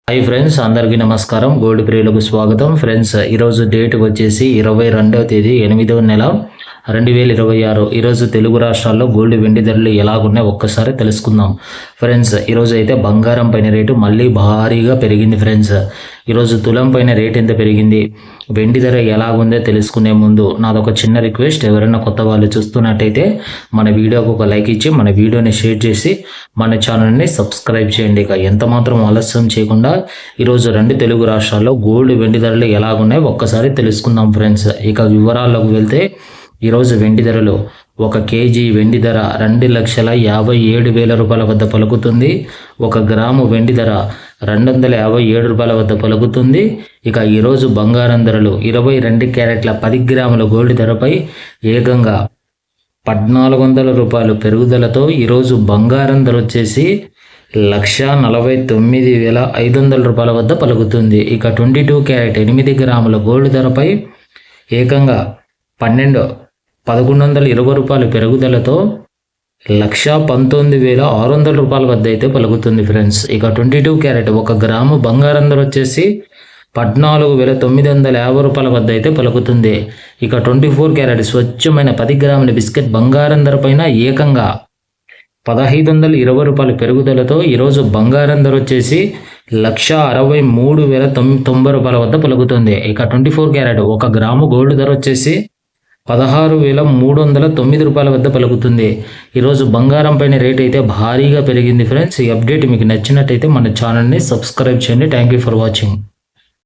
Hi friends, అందరికీ నమస్కారం. Gold ప్రియులకు స్వాగతం. ఫ్రెండ్స్, ఈరోజు డేట్ వచ్చేసి 22వ తేదీ 8వ నెల 2026. ఈరోజు తెలుగు రాష్ట్రాల్లో గోల్డ్ వెండి ధరలు ఎలాగున్నాయి ఒక్కసారి తెలుసుకుందాం. ఫ్రెండ్స్, ఈరోజు అయితే బంగారం పైన రేటు మళ్ళీ భారీగా పెరిగింది. ఫ్రెండ్స్, ఈరోజు తులం పైన రేట్ ఎంత పెరిగింది, వెండి ధర ఎలాగుందో తెలుసుకునే ముందు నాదొక చిన్న రిక్వెస్ట్. ఎవరైనా కొత్త వాళ్ళు చూస్తున్నట్టయితే మన వీడియోకి ఒక లైక్ ఇచ్చి మన వీడియోని షేర్ చేసి మన ఛానల్ని సబ్స్క్రైబ్ చేయండి. ఇక ఎంత మాత్రం ఆలస్యం చేయకుండా ఈరోజు రెండు తెలుగు రాష్ట్రాల్లో గోల్డ్ వెండి ధరలు ఎలాగున్నాయి ఒక్కసారి తెలుసుకుందాం. ఫ్రెండ్స్, ఇక వివరాల్లోకి వెళ్తే ఈరోజు వెండి ధరలు 1 కేజీ వెండి ధర 2,57,000 రూపాయల వద్ద పలుకుతుంది. 1 గ్రాము వెండి ధర 257 రూపాయల వద్ద పలుకుతుంది. ఇక ఈరోజు బంగారం ధరలు 22 క్యారెట్ల 10 గ్రాముల గోల్డ్ ధరపై ఏకంగా 1,400 రూపాయలు పెరుగుదలతో ఈరోజు బంగారం ధర వచ్చేసి 1,49,500 రూపాయల వద్ద పలుకుతుంది. ఇక 22 క్యారెట్ 8 గ్రాముల గోల్డ్ ధరపై ఏకంగా 1,120 రూపాయలు పెరుగుదలతో 1,19,600 రూపాయల వద్ద అయితే పలుకుతుంది. ఫ్రెండ్స్, ఇక 22 క్యారెట్ 1 గ్రాము బంగారం ధర వచ్చేసి 14,950 రూపాయల వద్ద అయితే పలుకుతుంది. ఇక 24 క్యారెట్ స్వచ్ఛమైన 10 గ్రాముల బిస్కెట్ బంగారం ధర పైన ఏకంగా 1,520 రూపాయల పెరుగుదలతో ఈరోజు బంగారం ధర వచ్చేసి 1,63,090 రూపాయల వద్ద పలుకుతుంది. ఇక 24 క్యారెట్ 1 గ్రాము గోల్డ్ ధర వచ్చేసి 16,309 రూపాయల వద్ద పలుకుతుంది. ఈరోజు బంగారం పైన రేట్ అయితే భారీగా పెరిగింది. ఫ్రెండ్స్, ఈ అప్డేట్ మీకు నచ్చినట్టయితే మన ఛానల్ని సబ్స్క్రైబ్ చేయండి. Thank you for watching.